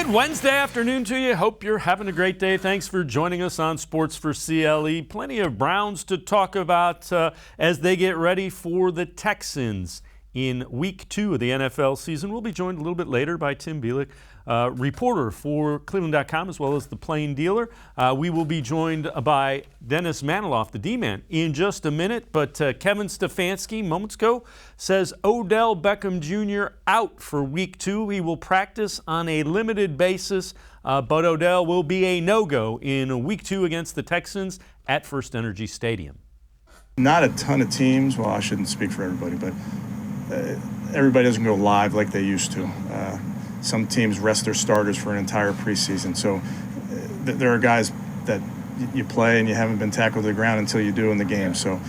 Good Wednesday afternoon to you. Hope you're having a great day. Thanks for joining us on Sports4CLE. Plenty of Browns to talk about as they get ready for the Texans in Week 2 of the NFL season. We'll be joined a little bit later by Tim Bielik, reporter for cleveland.com as well as the Plain Dealer. We will be joined by Dennis Manoloff, the D-Man, in just a minute. But Kevin Stefanski, moments ago, says Odell Beckham Jr. out for Week 2. He will practice on a limited basis, but Odell will be a no-go in Week 2 against the Texans at First Energy Stadium. Not a ton of teams, well, I shouldn't speak for everybody, but everybody doesn't go live like they used to. Some teams rest their starters for an entire preseason. So there are guys that you play and you haven't been tackled to the ground until you do in the game. So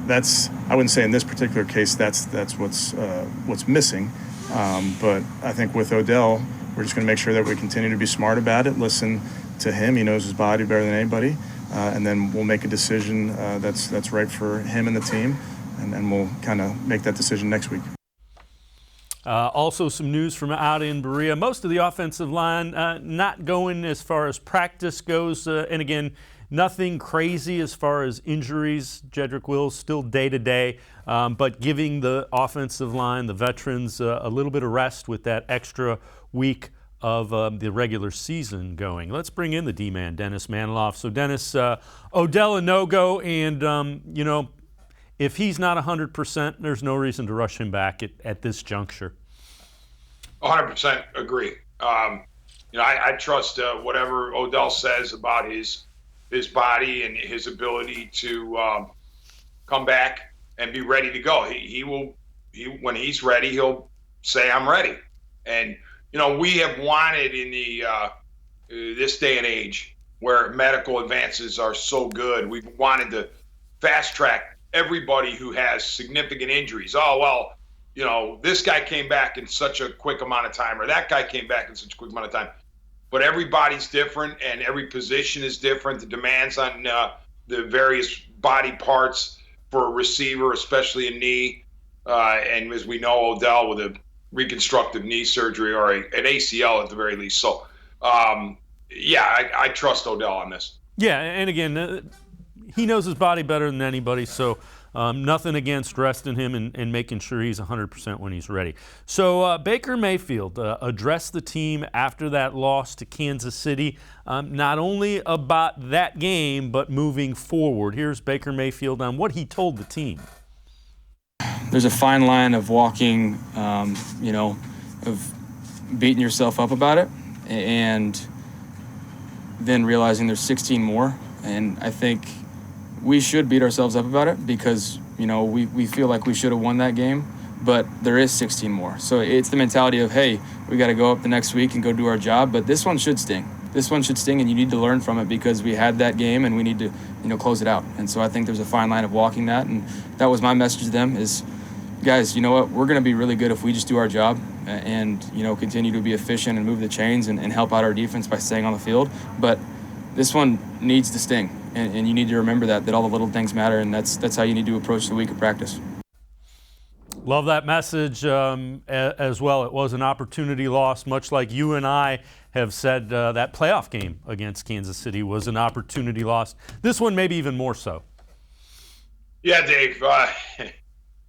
that's, I wouldn't say in this particular case that's what's missing. But I think with Odell, we're just going to make sure that we continue to be smart about it, listen to him. He knows his body better than anybody. And then we'll make a decision that's right for him and the team. And we'll kind of make that decision next week. Also some news from out in Berea. Most of the offensive line not going as far as practice goes. And again, nothing crazy as far as injuries. Jedrick Wills still day-to-day. But giving the offensive line, the veterans, a little bit of rest with that extra week of the regular season going. Let's bring in the D-Man, Dennis Manoloff. So, Dennis, Odell a no-go, and, if he's not 100%, there's no reason to rush him back at this juncture. 100% agree. I trust whatever Odell says about his body and his ability to come back and be ready to go. He will when he's ready, he'll say, "I'm ready." And we have wanted in the this day and age where medical advances are so good, we've wanted to fast track everybody who has significant injuries. Oh, well, this guy came back in such a quick amount of time, or that guy came back in such a quick amount of time. But everybody's different, and every position is different. The demands on the various body parts for a receiver, especially a knee, and as we know, Odell with a reconstructive knee surgery or an ACL at the very least. So, I trust Odell on this. Yeah, and again, he knows his body better than anybody, so nothing against resting him and making sure he's 100% when he's ready. So Baker Mayfield addressed the team after that loss to Kansas City, not only about that game, but moving forward. Here's Baker Mayfield on what he told the team. There's a fine line of walking, of beating yourself up about it, and then realizing there's 16 more. And I think we should beat ourselves up about it because, we feel like we should have won that game, but there is 16 more. So it's the mentality of, hey, we got to go up the next week and go do our job, but this one should sting. This one should sting, and you need to learn from it because we had that game and we need to, close it out. And so I think there's a fine line of walking that, and that was my message to them is, guys, you know what? We're going to be really good if we just do our job and, continue to be efficient and move the chains and help out our defense by staying on the field. But this one needs to sting. And you need to remember that all the little things matter, and that's how you need to approach the week of practice. Love that message as well. It was an opportunity loss, much like you and I have said that playoff game against Kansas City was an opportunity loss. This one maybe even more so. Yeah, Dave.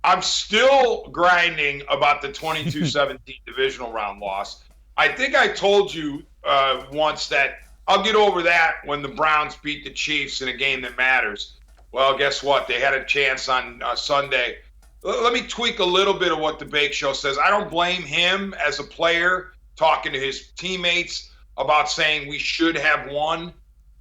I'm still grinding about the 22-17 divisional round loss. I think I told you once that I'll get over that when the Browns beat the Chiefs in a game that matters. Well, guess what? They had a chance on Sunday. Let me tweak a little bit of what the Bake Show says. I don't blame him as a player talking to his teammates about saying we should have won,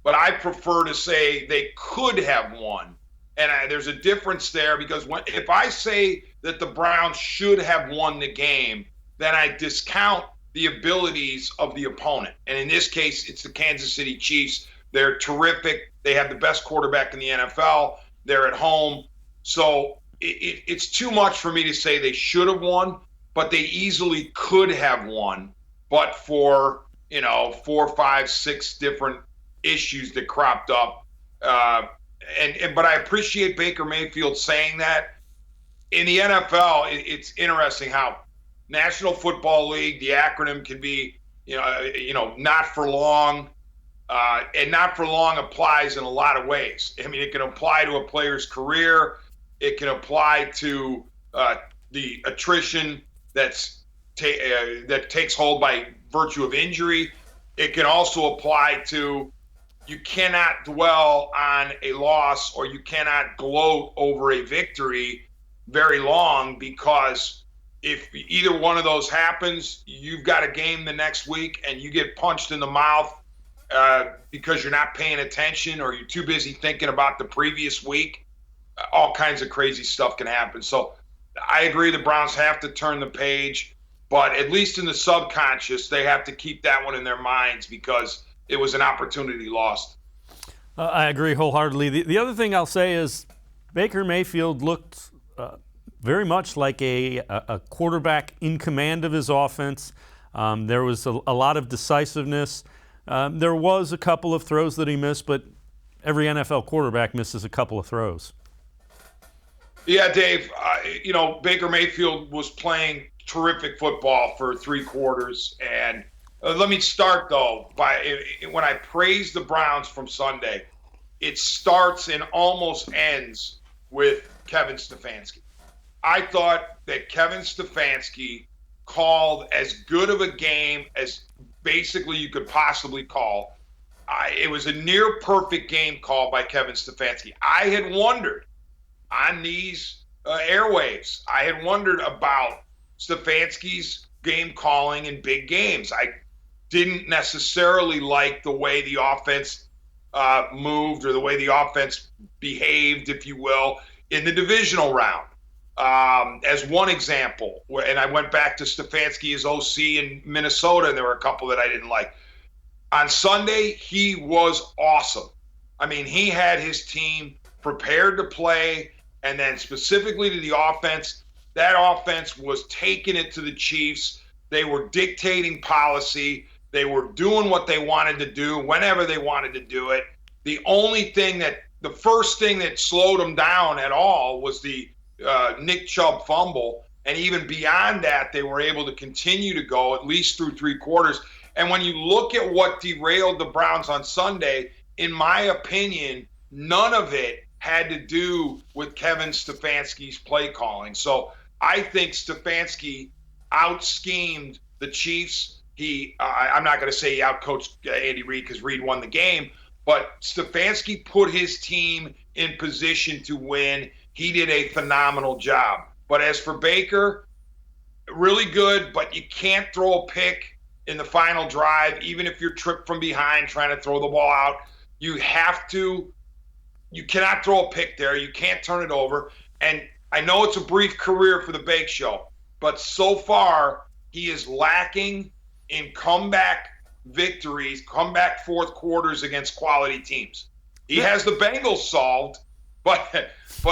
but I prefer to say they could have won. And there's a difference there because if I say that the Browns should have won the game, then I discount the abilities of the opponent. And in this case, it's the Kansas City Chiefs. They're terrific. They have the best quarterback in the NFL. They're at home. So it's too much for me to say they should have won, but they easily could have won, but for, 4, 5, 6 different issues that cropped up. But I appreciate Baker Mayfield saying that. In the NFL, it's interesting how National Football League, the acronym can be not for long. And not for long applies in a lot of ways. I mean, it can apply to a player's career. It can apply to the attrition that takes hold by virtue of injury. It can also apply to you cannot dwell on a loss or you cannot gloat over a victory very long, because if either one of those happens, you've got a game the next week and you get punched in the mouth because you're not paying attention or you're too busy thinking about the previous week. All kinds of crazy stuff can happen. So I agree the Browns have to turn the page, but at least in the subconscious, they have to keep that one in their minds because it was an opportunity lost. I agree wholeheartedly. The other thing I'll say is Baker Mayfield looked very much like a quarterback in command of his offense. There was a lot of decisiveness. There was a couple of throws that he missed, but every NFL quarterback misses a couple of throws. Yeah, Dave, Baker Mayfield was playing terrific football for 3 quarters. And let me start, though, by when I praise the Browns from Sunday, it starts and almost ends with Kevin Stefanski. I thought that Kevin Stefanski called as good of a game as basically you could possibly call. It was a near perfect game call by Kevin Stefanski. I had wondered on these airwaves, I had wondered about Stefanski's game calling in big games. I didn't necessarily like the way the offense moved or the way the offense behaved, if you will, in the divisional round. As one example, and I went back to Stefanski as OC in Minnesota, and there were a couple that I didn't like. On Sunday, he was awesome. I mean, he had his team prepared to play, and then specifically to the offense, that offense was taking it to the Chiefs. They were dictating policy. They were doing what they wanted to do whenever they wanted to do it. The first thing that slowed them down at all was the Nick Chubb fumble. And even beyond that, they were able to continue to go at least through 3 quarters. And when you look at what derailed the Browns on Sunday, in my opinion, none of it had to do with Kevin Stefanski's play calling. So I think Stefanski out-schemed the Chiefs. I'm not going to say he out-coached Andy Reid because Reid won the game, but Stefanski put his team in position to win. He did a phenomenal job. But as for Baker, really good, but you can't throw a pick in the final drive, even if you're tripped from behind trying to throw the ball out. You cannot throw a pick there. You can't turn it over. And I know it's a brief career for the Bake Show, but so far he is lacking in comeback victories, comeback fourth quarters against quality teams. He has the Bengals solved, but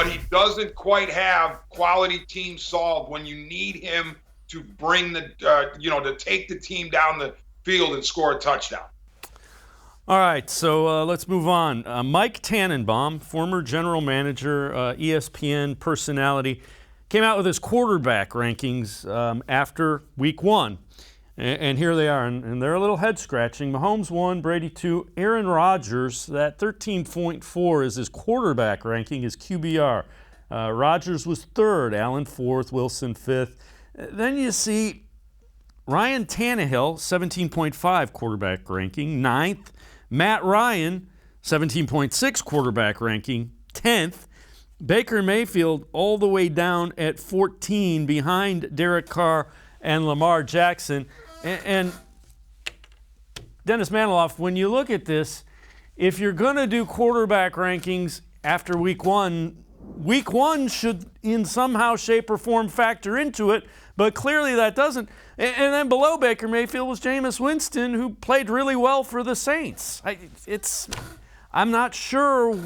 he doesn't quite have quality teams solved when you need him to bring to take the team down the field and score a touchdown. All right, so let's move on. Mike Tannenbaum, former general manager, ESPN personality, came out with his quarterback rankings after week 1. And here they are, and they're a little head-scratching. Mahomes 1, Brady 2, Aaron Rodgers, that 13.4 is his quarterback ranking, his QBR. Rodgers was 3rd, Allen 4th, Wilson 5th. Then you see Ryan Tannehill, 17.5 quarterback ranking, 9th. Matt Ryan, 17.6 quarterback ranking, 10th. Baker Mayfield all the way down at 14 behind Derek Carr and Lamar Jackson. And Dennis Manoloff, when you look at this, if you're going to do quarterback rankings after week 1 should in somehow, shape, or form factor into it, but clearly that doesn't. And then below Baker Mayfield was Jameis Winston, who played really well for the Saints. I'm not sure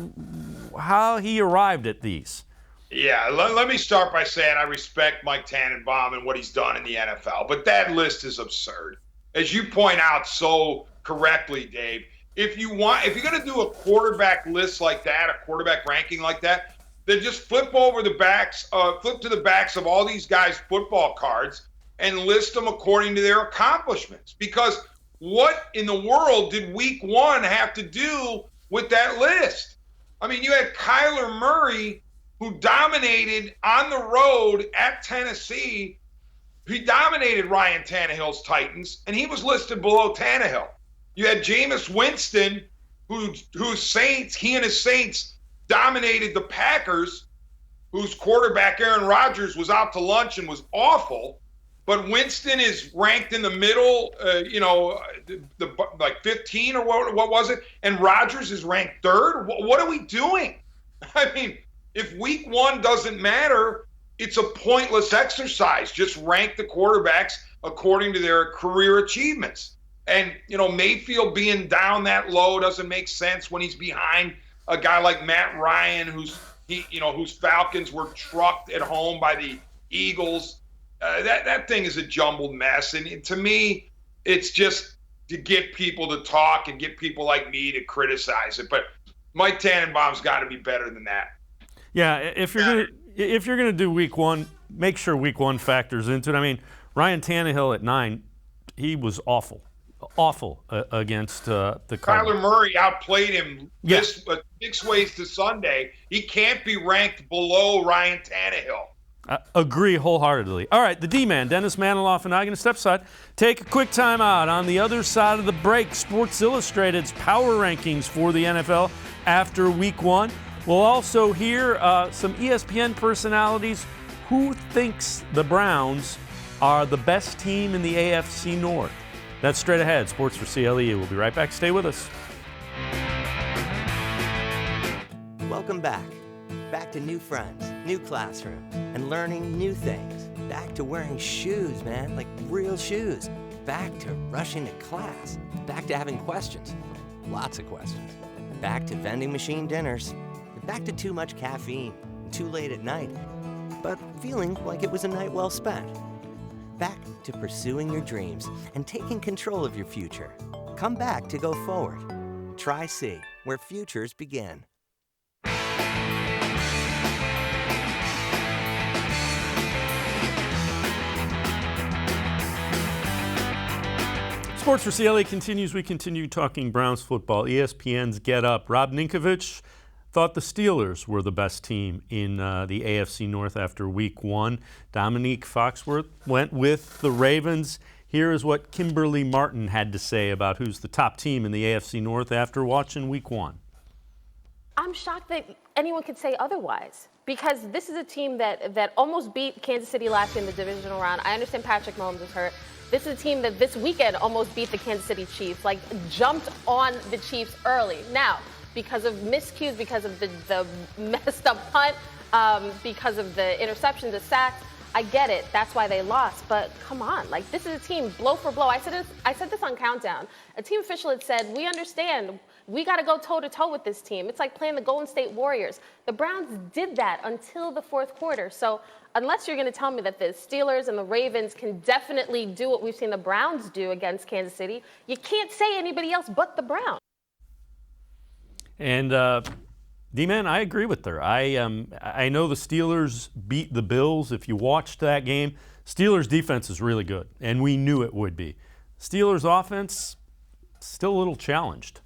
how he arrived at these. Yeah, let me start by saying I respect Mike Tannenbaum and what he's done in the NFL, but that list is absurd. As you point out so correctly, Dave, if you're going to do a quarterback list like that, a quarterback ranking like that, then just flip to the backs of all these guys' football cards and list them according to their accomplishments. Because what in the world did week 1 have to do with that list? I mean, you had Kyler Murray, who dominated on the road at Tennessee. He dominated Ryan Tannehill's Titans, and he was listed below Tannehill. You had Jameis Winston, whose Saints, he and his Saints dominated the Packers, whose quarterback Aaron Rodgers was out to lunch and was awful. But Winston is ranked in the middle, like 15 or what was it? And Rodgers is ranked 3rd. What are we doing? I mean, if week 1 doesn't matter, it's a pointless exercise. Just rank the quarterbacks according to their career achievements. And, Mayfield being down that low doesn't make sense when he's behind a guy like Matt Ryan, whose Falcons were trucked at home by the Eagles. That thing is a jumbled mess. And to me, it's just to get people to talk and get people like me to criticize it. But Mike Tannenbaum's got to be better than that. Yeah, if you're gonna do week 1, make sure week 1 factors into it. I mean, Ryan Tannehill at 9, he was awful against the Cardinals. Kyler Murray outplayed him 6 ways to Sunday. He can't be ranked below Ryan Tannehill. Agree wholeheartedly. All right, the D-Man, Dennis Manoloff, and I are going to step aside, take a quick time out. On the other side of the break, Sports Illustrated's power rankings for the NFL after week 1. We'll also hear some ESPN personalities who thinks the Browns are the best team in the AFC North. That's straight ahead. Sports for CLE. We'll be right back. Stay with us. Welcome back. Back to new friends, new classroom, and learning new things. Back to wearing shoes, man, like real shoes. Back to rushing to class. Back to having questions. Lots of questions. Back to vending machine dinners. Back to too much caffeine, too late at night, but feeling like it was a night well spent. Back to pursuing your dreams and taking control of your future. Come back to go forward. Try C, where futures begin. Sports for CLE continues. We continue talking Browns football. ESPN's Get Up. Rob Ninkovich thought the Steelers were the best team in the AFC North after week 1. Dominique Foxworth went with the Ravens. Here is what Kimberly Martin had to say about who's the top team in the AFC North after watching week 1. I'm shocked that anyone could say otherwise, because this is a team that almost beat Kansas City last year in the divisional round. I understand Patrick Mahomes is hurt. This is a team that this weekend almost beat the Kansas City Chiefs, like jumped on the Chiefs early. Now, because of miscues, because of the messed up punt, because of the interceptions, the sacks, I get it. That's why they lost. But come on, like, this is a team blow for blow. I said this on Countdown. A team official had said, we understand. We got to go toe-to-toe with this team. It's like playing the Golden State Warriors. The Browns did that until the fourth quarter. So unless you're going to tell me that the Steelers and the Ravens can definitely do what we've seen the Browns do against Kansas City, you can't say anybody else but the Browns. And D-Man, I agree with her. I know the Steelers beat the Bills. If you watched that game, Steelers defense is really good, and we knew it would be. Steelers offense, still a little challenged.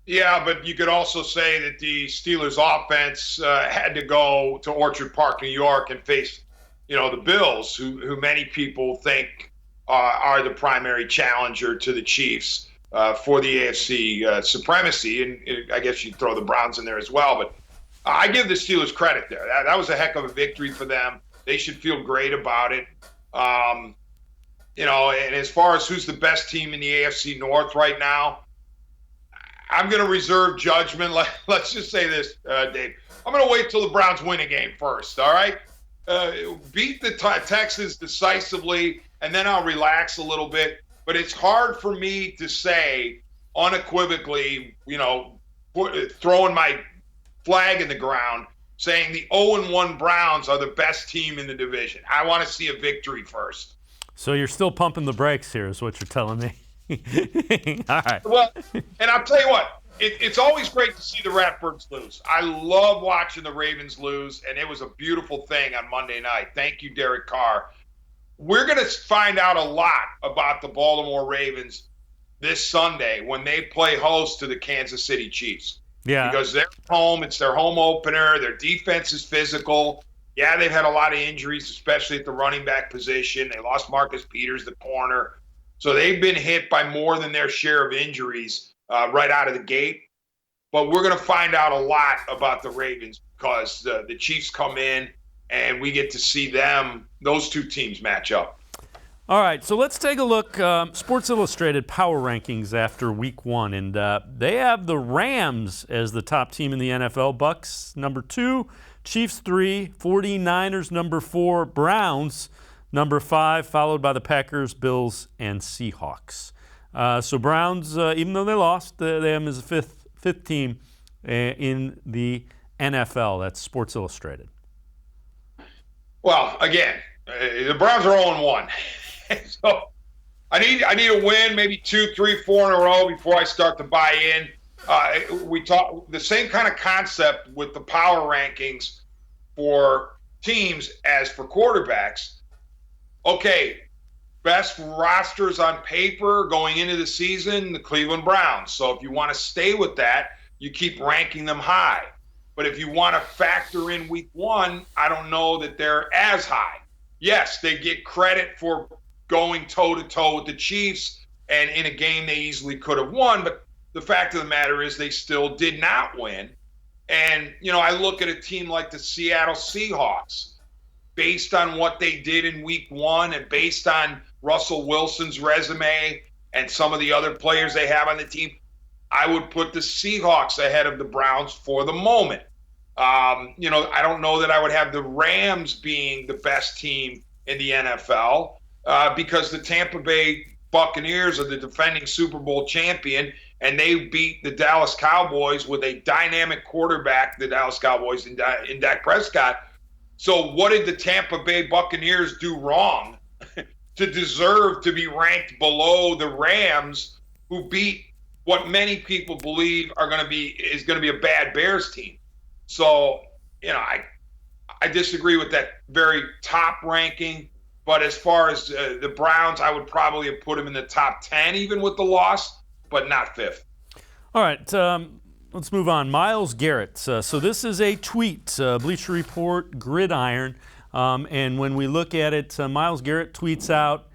Yeah, but you could also say that the Steelers offense had to go to Orchard Park, New York, and face, the Bills, who many people think are the primary challenger to the Chiefs for the AFC supremacy. And I guess you'd throw the Browns in there as well. But I give the Steelers credit there. That was a heck of a victory for them. They should feel great about it. And as far as who's the best team in the AFC North right now, I'm going to reserve judgment. Let's just say this, Dave. I'm going to wait till the Browns win a game first, all right? Beat the Texans decisively, and then I'll relax a little bit. But it's hard for me to say unequivocally, throwing my flag in the ground, saying the 0-1 Browns are the best team in the division. I want to see a victory first. So you're still pumping the brakes here is what you're telling me. All right. Well, and I'll tell you what, it's always great to see the Ratbirds lose. I love watching the Ravens lose, and it was a beautiful thing on Monday night. Thank you, Derek Carr. we're going to find out a lot about the Baltimore Ravens this Sunday when they play host to the Kansas City Chiefs. Yeah. Because they're home. It's their home opener. Their defense is physical. Yeah, they've had a lot of injuries, especially at the running back position. They lost Marcus Peters, the corner. So they've been hit by more than their share of injuries right out of the gate. But we're going to find out a lot about the Ravens because the Chiefs come in and we get to see those two teams match up. All right, so let's take a look. Sports Illustrated power rankings after week 1, and they have the Rams as the top team in the NFL. Bucks number 2, Chiefs 3, 49ers number 4, Browns number 5, followed by the Packers, Bills, and Seahawks. So Browns, even though they lost, they have them as the fifth team in the NFL. That's Sports Illustrated. Well, again, the Browns are 0-1. So I need a win, maybe 2, 3, 4 in a row before I start to buy in. We talk the same kind of concept with the power rankings for teams as for quarterbacks. Okay, best rosters on paper going into the season, the Cleveland Browns. So if you want to stay with that, you keep ranking them high. But if you want to factor in week 1, I don't know that they're as high. Yes, they get credit for going toe-to-toe with the Chiefs, and in a game they easily could have won, but the fact of the matter is they still did not win. And, I look at a team like the Seattle Seahawks, based on what they did in week 1 and based on Russell Wilson's resume and some of the other players they have on the team, I would put the Seahawks ahead of the Browns for the moment. I don't know that I would have the Rams being the best team in the NFL. Because the Tampa Bay Buccaneers are the defending Super Bowl champion, and they beat the Dallas Cowboys with a dynamic quarterback, the Dallas Cowboys, in Dak Prescott. So what did the Tampa Bay Buccaneers do wrong to deserve to be ranked below the Rams, who beat what many people believe is going to be a bad Bears team? So, I disagree with that very top ranking. But as far as the Browns, I would probably have put them in the top 10, even with the loss, but not 5th. All right, let's move on. Myles Garrett. So this is a tweet, Bleacher Report, Gridiron. And when we look at it, Myles Garrett tweets out,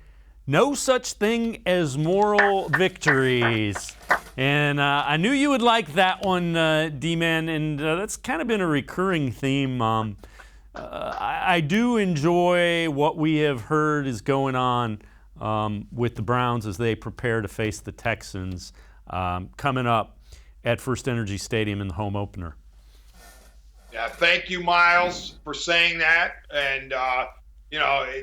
"No such thing as moral victories." And I knew you would like that one, D-Man, and that's kind of been a recurring theme. I do enjoy what we have heard is going on with the Browns as they prepare to face the Texans coming up at First Energy Stadium in the home opener. Yeah, thank you, Myles, for saying that. And,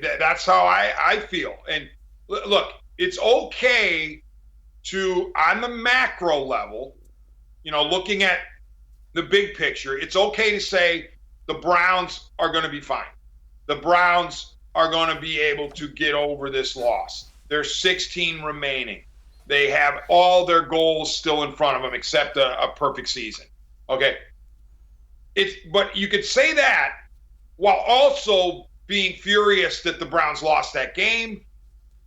that's how I feel. And look, it's okay to, on the macro level, looking at the big picture, it's okay to say, the Browns are going to be fine. The Browns are going to be able to get over this loss. There's 16 remaining. They have all their goals still in front of them except a perfect season. Okay. But you could say that while also being furious that the Browns lost that game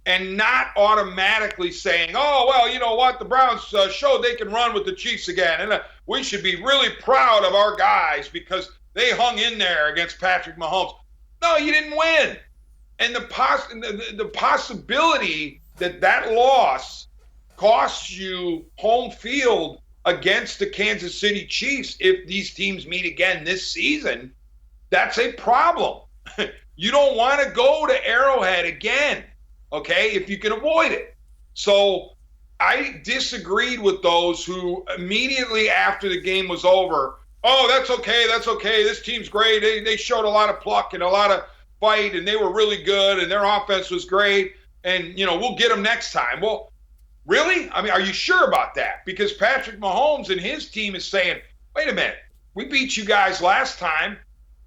and not automatically saying, oh, well, you know what? The Browns showed they can run with the Chiefs again. And we should be really proud of our guys because they hung in there against Patrick Mahomes. No, you didn't win. And the possibility that loss costs you home field against the Kansas City Chiefs if these teams meet again this season, that's a problem. You don't want to go to Arrowhead again, okay, if you can avoid it. So I disagreed with those who immediately after the game was over, oh, that's okay, this team's great. They showed a lot of pluck and a lot of fight, and they were really good, and their offense was great, and, we'll get them next time. Well, really? I mean, are you sure about that? Because Patrick Mahomes and his team is saying, wait a minute, we beat you guys last time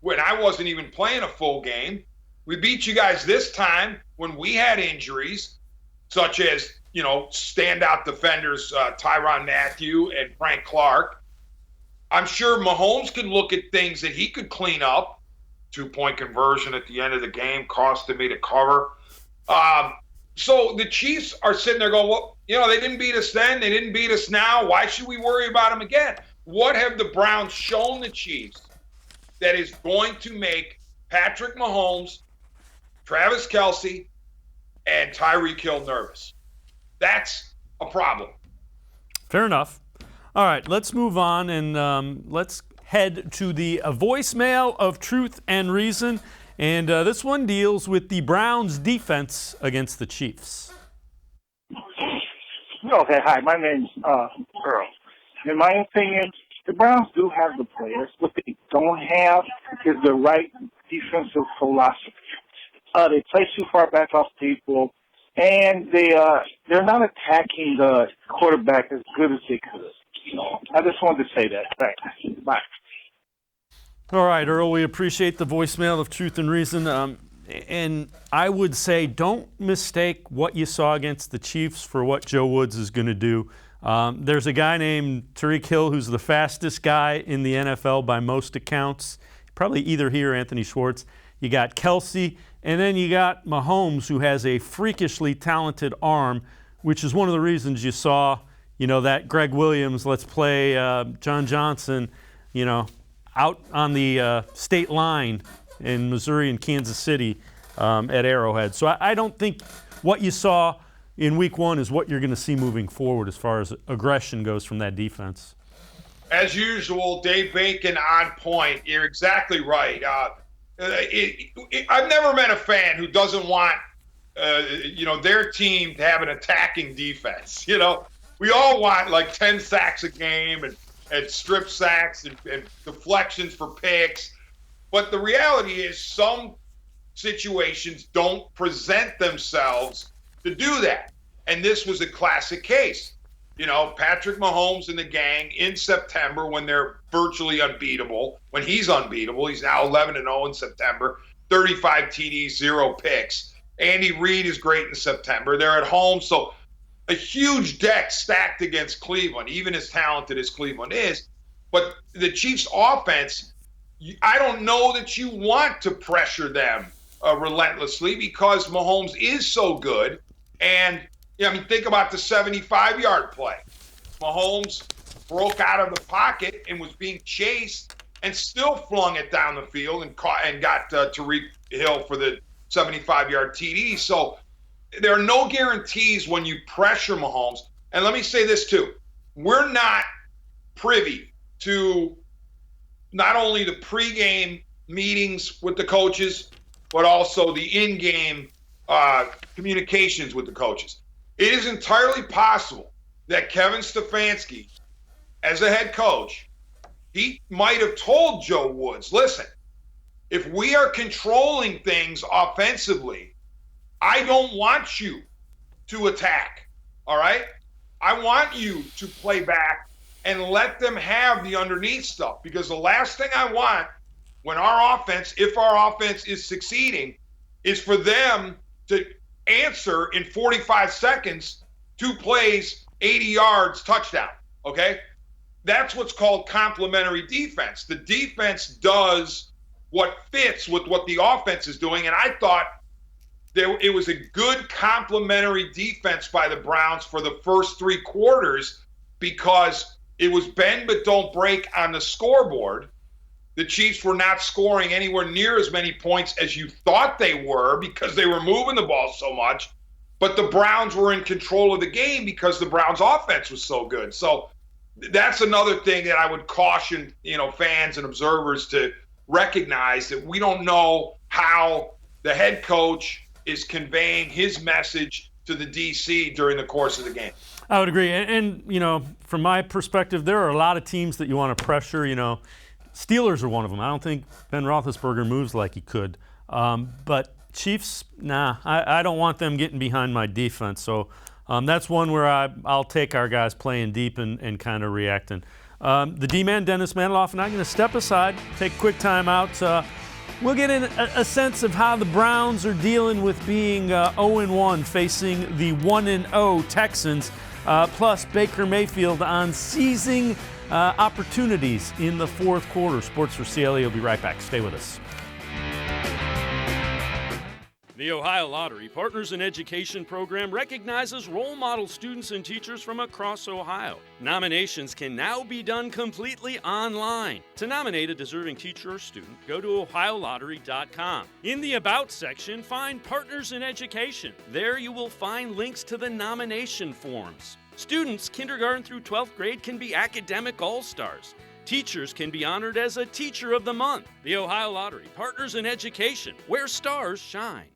when I wasn't even playing a full game. We beat you guys this time when we had injuries, such as, standout defenders Tyrann Mathieu and Frank Clark. I'm sure Mahomes could look at things that he could clean up. 2-point conversion at the end of the game costed me to cover. So the Chiefs are sitting there going, well, they didn't beat us then. They didn't beat us now. Why should we worry about them again? What have the Browns shown the Chiefs that is going to make Patrick Mahomes, Travis Kelce, and Tyreek Hill nervous? That's a problem. Fair enough. All right, let's move on and let's head to the voicemail of Truth and Reason. And this one deals with the Browns' defense against the Chiefs. Okay, hi, my name's Earl. In my opinion, the Browns do have the players. What they don't have is the right defensive philosophy. They play too far back off people, and they're not attacking the quarterback as good as they could. I just wanted to say that. Thanks. Bye. All right, Earl, we appreciate the voicemail of Truth and Reason. And I would say don't mistake what you saw against the Chiefs for what Joe Woods is going to do. There's a guy named Tyreek Hill who's the fastest guy in the NFL by most accounts. Probably either he or Anthony Schwartz. You got Kelce, and then you got Mahomes, who has a freakishly talented arm, which is one of the reasons you saw, that Greg Williams, let's play John Johnson, out on the state line in Missouri and Kansas City at Arrowhead. So I don't think what you saw in week one is what you're going to see moving forward as far as aggression goes from that defense. As usual, Dave Bacon on point. You're exactly right. I've never been a fan who doesn't want, their team to have an attacking defense. We all want like 10 sacks a game and strip sacks and deflections for picks. But the reality is some situations don't present themselves to do that. And this was a classic case. Patrick Mahomes and the gang in September when they're virtually unbeatable, when he's unbeatable, he's now 11-0 in September, 35 TDs, 0 picks. Andy Reid is great in September. They're at home, so a huge deck stacked against Cleveland, even as talented as Cleveland is. But the Chiefs' offense, I don't know that you want to pressure them relentlessly because Mahomes is so good. And, think about the 75-yard play. Mahomes broke out of the pocket and was being chased and still flung it down the field and got Tyreek Hill for the 75-yard TD. So there are no guarantees when you pressure Mahomes. And let me say this, too. We're not privy to not only the pregame meetings with the coaches, but also the in-game communications with the coaches. It is entirely possible that Kevin Stefanski, as a head coach, he might have told Joe Woods, listen, if we are controlling things offensively, I don't want you to attack, all right? I want you to play back and let them have the underneath stuff, because the last thing I want when our offense, if our offense is succeeding, is for them to answer in 45 seconds, 2 plays, 80 yards, touchdown, okay? That's what's called complementary defense. The defense does what fits with what the offense is doing, and I thought it was a good complementary defense by the Browns for the first 3 quarters because it was bend but don't break on the scoreboard. The Chiefs were not scoring anywhere near as many points as you thought they were because they were moving the ball so much. But the Browns were in control of the game because the Browns' offense was so good. So that's another thing that I would caution, fans and observers to recognize, that we don't know how the head coach is conveying his message to the DC during the course of the game. I would agree. And from my perspective, there are a lot of teams that you want to pressure, Steelers are one of them. I don't think Ben Roethlisberger moves like he could. But Chiefs, I don't want them getting behind my defense. So that's one where I'll take our guys playing deep and kind of reacting. The D-man, Dennis Manoloff, and I'm going to step aside, take a quick time out. We'll get in a sense of how the Browns are dealing with being 0-1, facing the 1-0 Texans, plus Baker Mayfield on seizing opportunities in the fourth quarter. Sports4CLE will be right back. Stay with us. The Ohio Lottery Partners in Education program recognizes role model students and teachers from across Ohio. Nominations can now be done completely online. To nominate a deserving teacher or student, go to ohiolottery.com. In the About section, find Partners in Education. There you will find links to the nomination forms. Students kindergarten through 12th grade can be academic all-stars. Teachers can be honored as a Teacher of the Month. The Ohio Lottery Partners in Education, where stars shine.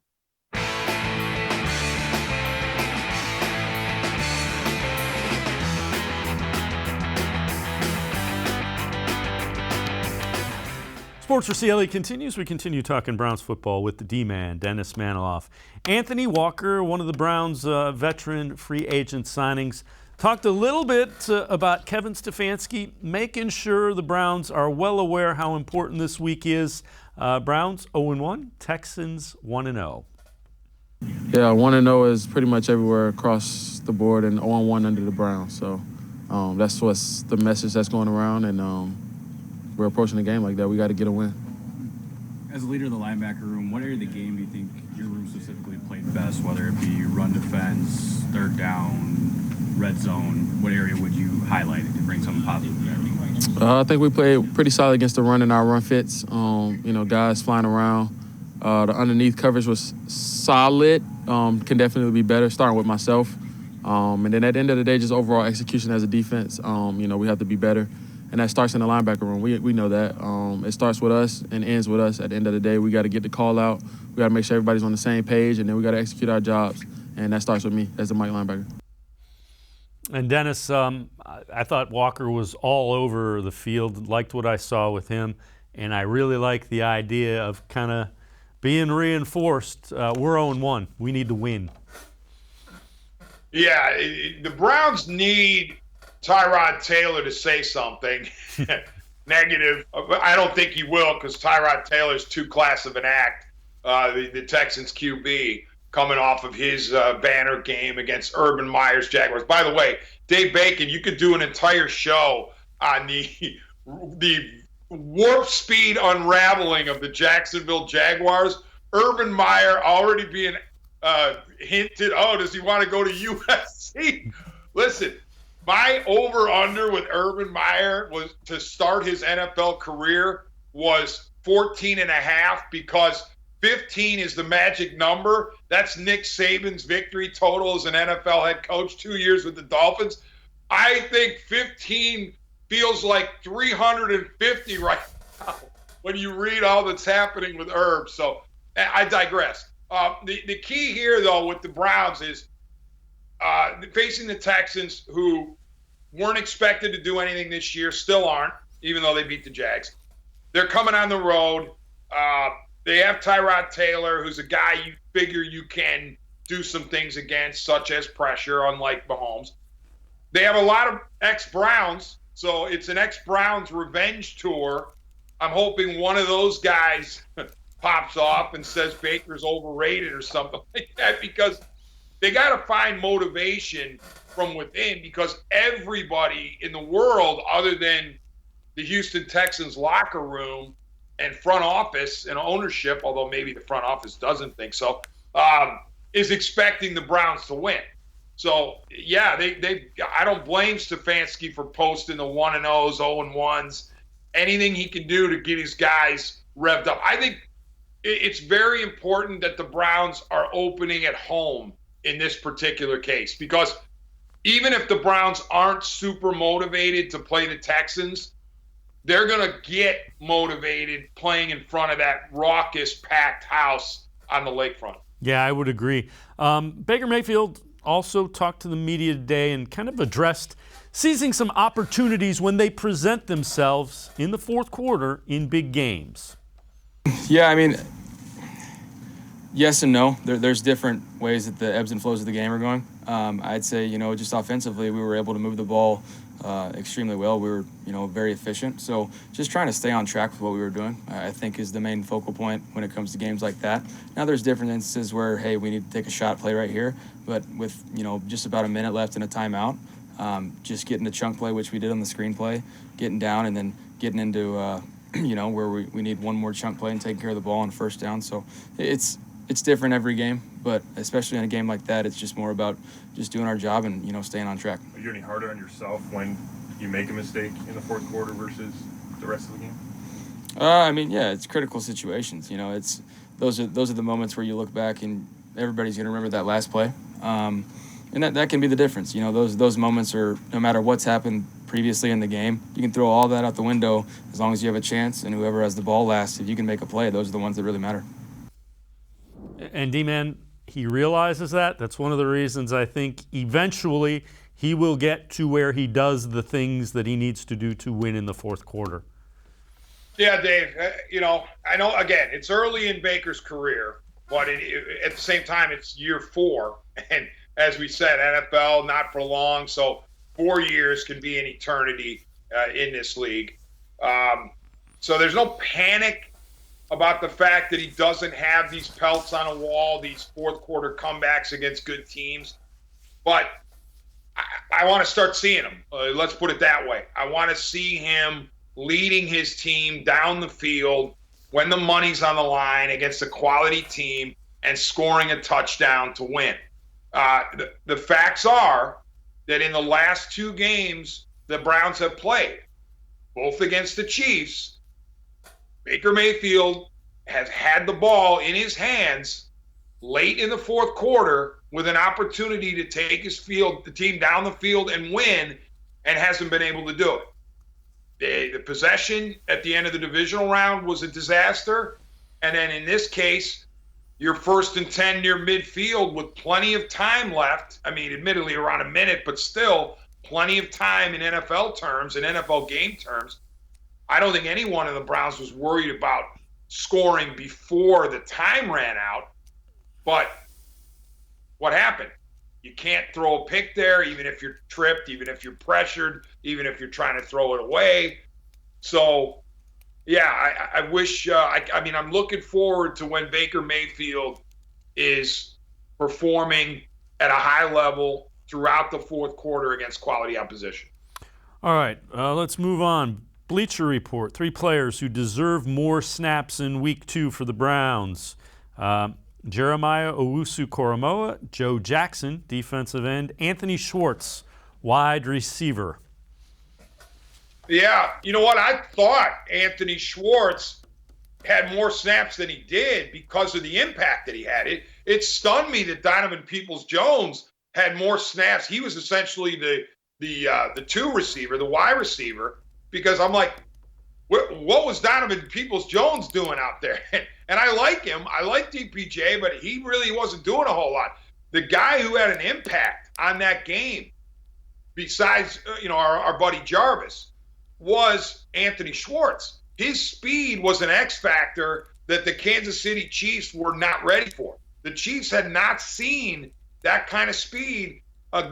Sports4CLE continues. We continue talking Browns football with the D-Man, Dennis Manoloff. Anthony Walker, one of the Browns' veteran free agent signings, talked a little bit about Kevin Stefanski, making sure the Browns are well aware how important this week is. Browns 0-1, Texans 1-0. Yeah, 1-0 is pretty much everywhere across the board, and 0-1 under the Browns. So that's what's the message that's going around, and we're approaching the game like that. We got to get a win. As a leader of the linebacker room, what area of the game do you think your room specifically played best, whether it be run defense, third down, red zone? What area would you highlight to bring something positive there? I think we played pretty solid against the run in our run fits. Guys flying around. The underneath coverage was solid. Can definitely be better, starting with myself. And then at the end of the day, just overall execution as a defense, we have to be better. And that starts in the linebacker room. We know that. It starts with us and ends with us. At the end of the day, we got to get the call out. We got to make sure everybody's on the same page, and then we got to execute our jobs. And that starts with me as the Mike linebacker. And Dennis, I thought Walker was all over the field, liked what I saw with him, and I really like the idea of kind of being reinforced. We're 0-1. We need to win. Yeah, the Browns need Tyrod Taylor to say something negative. I don't think he will, because Tyrod Taylor's too class of an act, the Texans QB, coming off of his banner game against Urban Meyer's Jaguars. By the way, Dave Bacon, you could do an entire show on the warp speed unraveling of the Jacksonville Jaguars. Urban Meyer already being hinted, does he want to go to USC? Listen, my over-under with Urban Meyer was to start his NFL career was 14.5, because 15 is the magic number. That's Nick Saban's victory total as an NFL head coach, 2 years with the Dolphins. I think 15 feels like 350 right now when you read all that's happening with Herb. So I digress. The key here, though, with the Browns is facing the Texans, who weren't expected to do anything this year, still aren't, even though they beat the Jags. They're coming on the road. They have Tyrod Taylor, who's a guy you figure you can do some things against, such as pressure, unlike Mahomes. They have a lot of ex-Browns, so it's an ex-Browns revenge tour. I'm hoping one of those guys pops off and says Baker's overrated or something like that, because they got to find motivation from within, because everybody in the world, other than the Houston Texans locker room and front office and ownership, although maybe the front office doesn't think so, is expecting the Browns to win. So, yeah, I don't blame Stefanski for posting the 1-0s, 0-1s, anything he can do to get his guys revved up. I think it's very important that the Browns are opening at home in this particular case, because even if the Browns aren't super motivated to play the Texans, they're going to get motivated playing in front of that raucous, packed house on the lakefront. Yeah, I would agree. Baker Mayfield also talked to the media today and kind of addressed seizing some opportunities when they present themselves in the fourth quarter in big games. Yeah, I mean, yes and no. There's different ways that the ebbs and flows of the game are going. I'd say, just offensively, we were able to move the ball extremely well. We were, very efficient. So just trying to stay on track with what we were doing, I think, is the main focal point when it comes to games like that. Now there's different instances where, hey, we need to take a shot play right here. But with, just about a minute left in a timeout, just getting the chunk play, which we did on the screen play, getting down and then getting into, where we need one more chunk play and taking care of the ball on first down. So it's it's different every game, but especially in a game like that, it's just more about just doing our job and, staying on track. Are you any harder on yourself when you make a mistake in the fourth quarter versus the rest of the game? It's critical situations. It's those are the moments where you look back and everybody's going to remember that last play, and that can be the difference. Those moments are, no matter what's happened previously in the game, you can throw all that out the window as long as you have a chance, and whoever has the ball last, if you can make a play, those are the ones that really matter. And D-Man, he realizes that. That's one of the reasons I think eventually he will get to where he does the things that he needs to do to win in the fourth quarter. Yeah, Dave, I know, again, it's early in Baker's career, but at the same time, it's year 4. And as we said, NFL, not for long. So 4 years can be an eternity in this league. So there's no panic about the fact that he doesn't have these pelts on a wall, these fourth quarter comebacks against good teams. But I want to start seeing him. Let's put it that way. I want to see him leading his team down the field when the money's on the line against a quality team and scoring a touchdown to win. The facts are that in the last 2 games the Browns have played, both against the Chiefs, Baker Mayfield has had the ball in his hands late in the fourth quarter with an opportunity to take the team down the field and win, and hasn't been able to do it. The possession at the end of the divisional round was a disaster. And then in this case, you're 1st and 10 near midfield with plenty of time left. I mean, admittedly around a minute, but still plenty of time in NFL terms, in NFL game terms. I don't think anyone in the Browns was worried about scoring before the time ran out. But what happened? You can't throw a pick there, even if you're tripped, even if you're pressured, even if you're trying to throw it away. So, yeah, I wish I'm looking forward to when Baker Mayfield is performing at a high level throughout the fourth quarter against quality opposition. All right, let's move on. Bleacher Report, 3 players who deserve more snaps in Week 2 for the Browns. Jeremiah Owusu-Koramoah, Joe Jackson, defensive end, Anthony Schwartz, wide receiver. Yeah, you know what? I thought Anthony Schwartz had more snaps than he did because of the impact that he had. It stunned me that Donovan Peoples-Jones had more snaps. He was essentially the 2 receiver, the wide receiver, because I'm like, what was Donovan Peoples-Jones doing out there? And I like him. I like DPJ, but he really wasn't doing a whole lot. The guy who had an impact on that game, besides our buddy Jarvis, was Anthony Schwartz. His speed was an X factor that the Kansas City Chiefs were not ready for. The Chiefs had not seen that kind of speed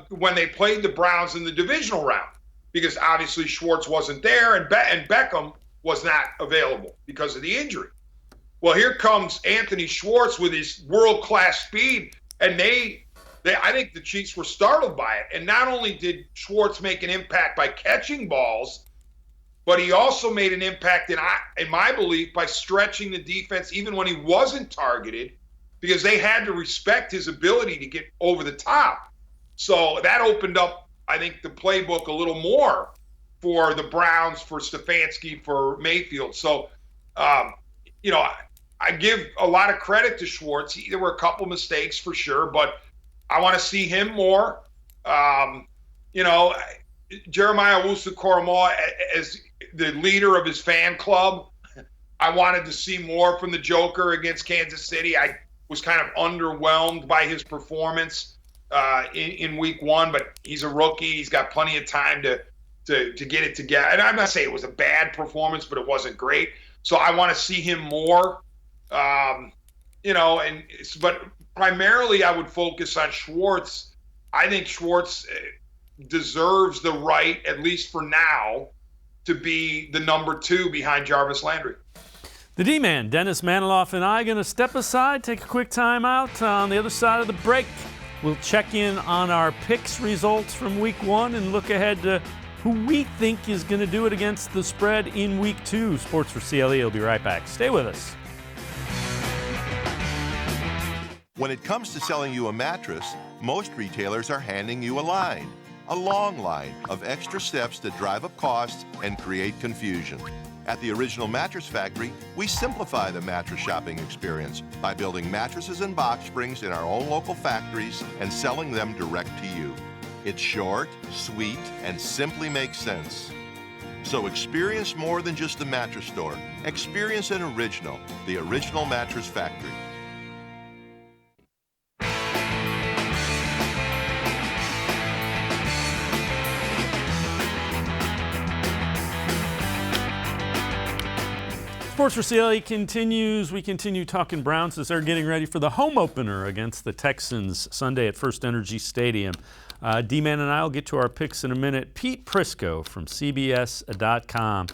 when they played the Browns in the divisional round, because obviously Schwartz wasn't there and Beckham was not available because of the injury. Well, here comes Anthony Schwartz with his world-class speed, and I think the Chiefs were startled by it. And not only did Schwartz make an impact by catching balls, but he also made an impact, in my belief, by stretching the defense even when he wasn't targeted, because they had to respect his ability to get over the top. So that opened up, I think, the playbook a little more for the Browns, for Stefanski, for Mayfield. So, I give a lot of credit to Schwartz. There were a couple mistakes for sure, but I want to see him more. Jeremiah Owusu-Koramoah as the leader of his fan club, I wanted to see more from the Joker against Kansas City. I was kind of underwhelmed by his performance in Week 1, but he's a rookie. He's got plenty of time to get it together. And I'm not saying it was a bad performance, but it wasn't great. So I want to see him more. But primarily I would focus on Schwartz. I think Schwartz deserves the right, at least for now, to be the number 2 behind Jarvis Landry. The D-Man, Dennis Manoloff, and I are going to step aside, take a quick time out. On the other side of the break, we'll check in on our picks results from Week 1 and look ahead to who we think is going to do it against the spread in Week 2. Sports4CLE will be right back. Stay with us. When it comes to selling you a mattress, most retailers are handing you a long line of extra steps that drive up costs and create confusion. At the Original Mattress Factory, we simplify the mattress shopping experience by building mattresses and box springs in our own local factories and selling them direct to you. It's short, sweet, and simply makes sense. So experience more than just the mattress store. Experience an original, the Original Mattress Factory. Sports4CLE continues. We continue talking Browns as they're getting ready for the home opener against the Texans Sunday at First Energy Stadium. D-Man and I will get to our picks in a minute. Pete Prisco from CBS.com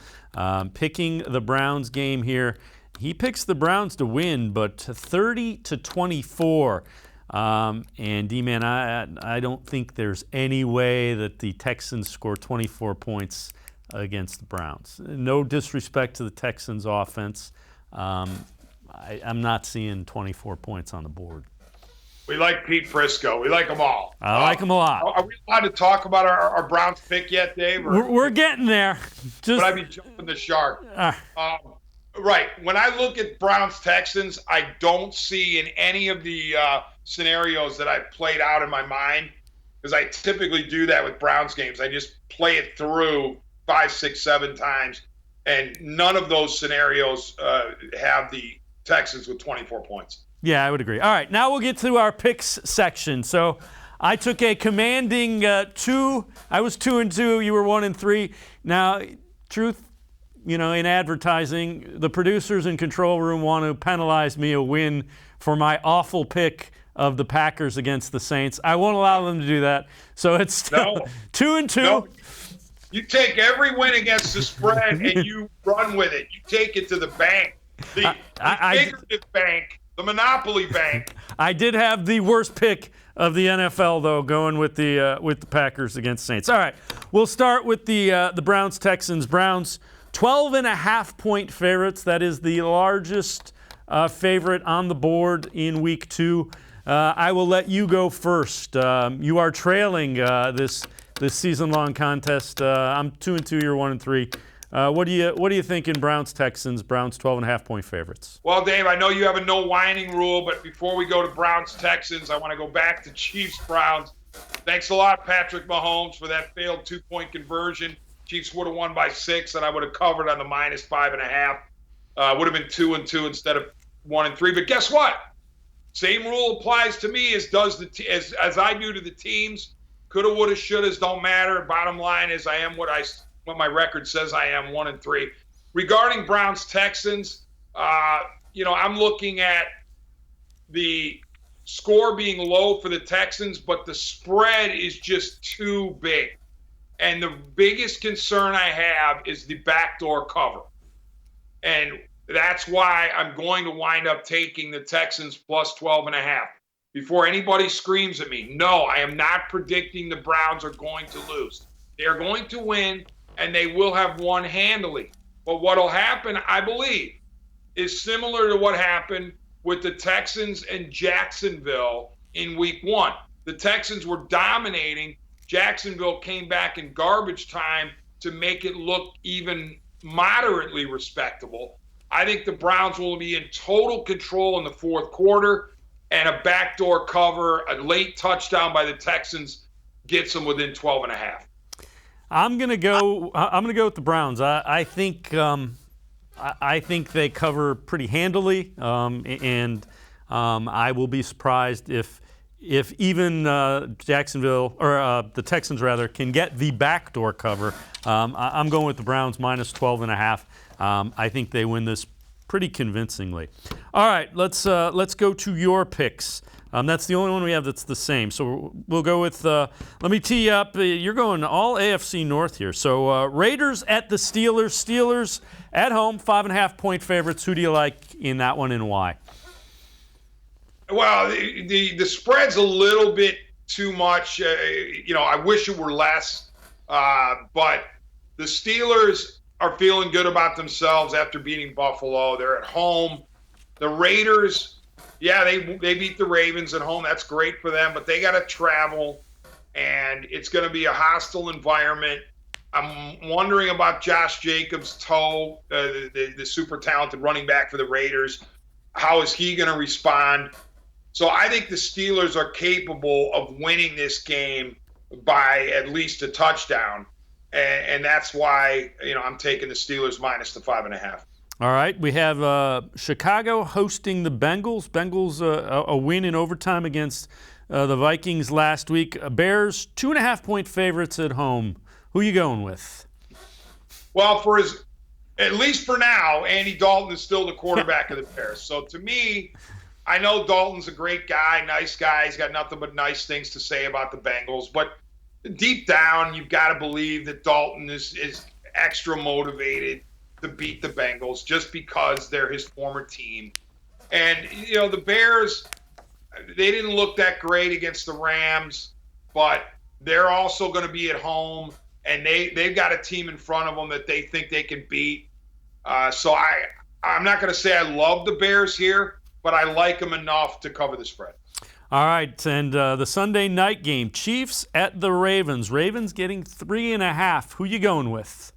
picking the Browns game here. He picks the Browns to win, but 30-24. And D-Man, I don't think there's any way that the Texans score 24 points against the Browns. No disrespect to the Texans offense. I'm not seeing 24 points on the board. We like Pete Prisco. We like them all. I like them a lot. Are we allowed to talk about our Browns pick yet, Dave? We're getting there. Would I be jumping the shark? Right. When I look at Browns-Texans, I don't see in any of the scenarios that I've played out in my mind, because I typically do that with Browns games. I just play it through 5, 6, 7 times, and none of those scenarios have the Texans with 24 points. Yeah, I would agree. All right, now we'll get to our picks section. So I took a commanding 2. I was 2-2. You were 1-3. Now, truth, in advertising, the producers in control room want to penalize me a win for my awful pick of the Packers against the Saints. I won't allow them to do that. So it's still 2-2. No. You take every win against the spread and you run with it. You take it to the bank, the figurative bank, the monopoly bank. I did have the worst pick of the NFL, though, going with the Packers against Saints. All right, we'll start with the Browns-Texans. Browns 12.5-point favorites. That is the largest favorite on the board in Week 2. I will let you go first. You are trailing this season-long contest. I'm 2-2. You're 1-3. What do you think in Browns-Texans? Browns 12.5-point favorites. Well, Dave, I know you have a no whining rule, but before we go to Browns-Texans, I want to go back to Chiefs-Browns. Thanks a lot, Patrick Mahomes, for that failed 2-point conversion. Chiefs would have won by 6, and I would have covered on the -5.5. Would have been 2-2 instead of 1-3. But guess what? Same rule applies to me as I do to the teams. Coulda, woulda, shouldas don't matter. Bottom line is I am what my record says I am, 1-3. Regarding Browns-Texans, I'm looking at the score being low for the Texans, but the spread is just too big. And the biggest concern I have is the backdoor cover. And that's why I'm going to wind up taking the Texans plus 12.5. Before anybody screams at me, no, I am not predicting the Browns are going to lose. They are going to win, and they will have won handily. But what will happen, I believe, is similar to what happened with the Texans and Jacksonville in Week 1. The Texans were dominating. Jacksonville came back in garbage time to make it look even moderately respectable. I think the Browns will be in total control in the fourth quarter, and a backdoor cover, a late touchdown by the Texans gets them within 12.5. I'm gonna go with the Browns. I think they cover pretty handily, and I will be surprised if even Jacksonville or the Texans rather can get the backdoor cover. I'm going with the Browns minus 12.5. I think they win this pretty convincingly. All right, let's go to your picks. That's the only one we have that's the same. So we'll go with, let me tee you up. You're going all AFC North here. So Raiders at the Steelers. Steelers at home, 5.5-point favorites. Who do you like in that one and why? Well, the spread's a little bit too much. I wish it were less. But the Steelers are feeling good about themselves after beating Buffalo. They're at home. The Raiders, Yeah, they beat the Ravens at home. That's great for them, but they got to travel, and it's going to be a hostile environment. I'm wondering about Josh Jacobs' toe, the super talented running back for the Raiders. How is he going to respond? So I think the Steelers are capable of winning this game by at least a touchdown, and that's why I'm taking the Steelers minus the 5.5. All right, we have Chicago hosting the Bengals. Bengals a win in overtime against the Vikings last week. Bears 2.5-point favorites at home. Who are you going with? Well, at least for now, Andy Dalton is still the quarterback of the Bears. So to me, I know Dalton's a great guy, nice guy. He's got nothing but nice things to say about the Bengals. But deep down, you've got to believe that Dalton is extra motivated to beat the Bengals just because they're his former team. And, the Bears, they didn't look that great against the Rams, but they're also going to be at home. And they've got a team in front of them that they think they can beat. So I'm not going to say I love the Bears here, but I like them enough to cover the spread. All right, and the Sunday night game, Chiefs at the Ravens. Ravens getting 3.5. Who you going with?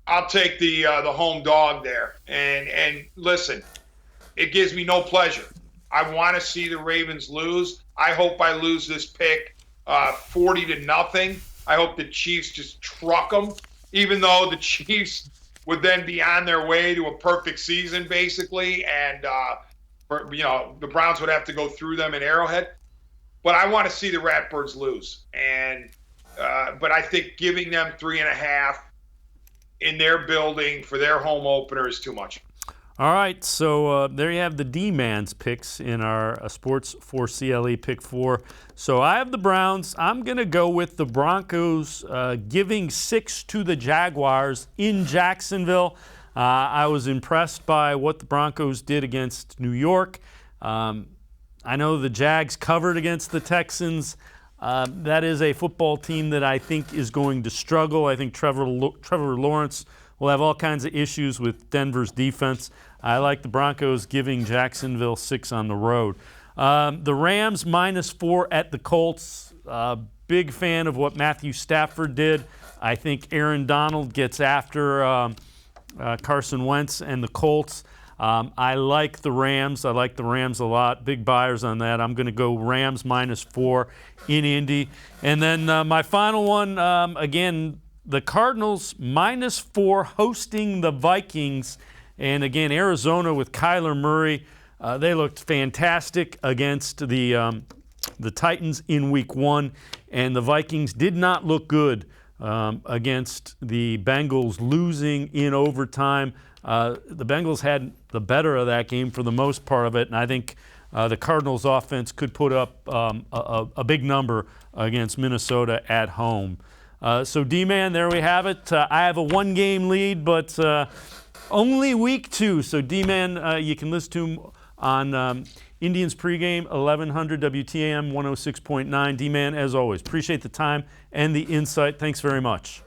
I'll take the home dog there. And listen, it gives me no pleasure. I want to see the Ravens lose. I hope I lose this pick 40-0. I hope the Chiefs just truck them, even though the Chiefs would then be on their way to a perfect season, basically, and the Browns would have to go through them in Arrowhead. But I want to see the Ratbirds lose, but I think giving them 3.5 in their building for their home opener is too much. All right, so there you have the D-Man's picks in our Sports4CLE Pick 4. So I have the Browns. I'm going to go with the Broncos giving 6 to the Jaguars in Jacksonville. I was impressed by what the Broncos did against New York. I know the Jags covered against the Texans. That is a football team that I think is going to struggle. I think Trevor Lawrence will have all kinds of issues with Denver's defense. I like the Broncos giving Jacksonville 6 on the road. The Rams -4 at the Colts. Big fan of what Matthew Stafford did. I think Aaron Donald gets after Carson Wentz and the Colts. I like the Rams. I like the Rams a lot. Big buyers on that. I'm going to go Rams -4 in Indy. And then my final one, again, the Cardinals -4 hosting the Vikings. And again, Arizona with Kyler Murray, they looked fantastic against the Titans in Week 1. And the Vikings did not look good against the Bengals, losing in overtime. The Bengals had the better of that game for the most part of it. And I think the Cardinals offense could put up a big number against Minnesota at home. So, D-Man, there we have it. I have a 1-game lead, but only week 2. So, D-Man, you can listen to him on Indians pregame, 1100 WTAM 106.9. D-Man, as always, appreciate the time and the insight. Thanks very much.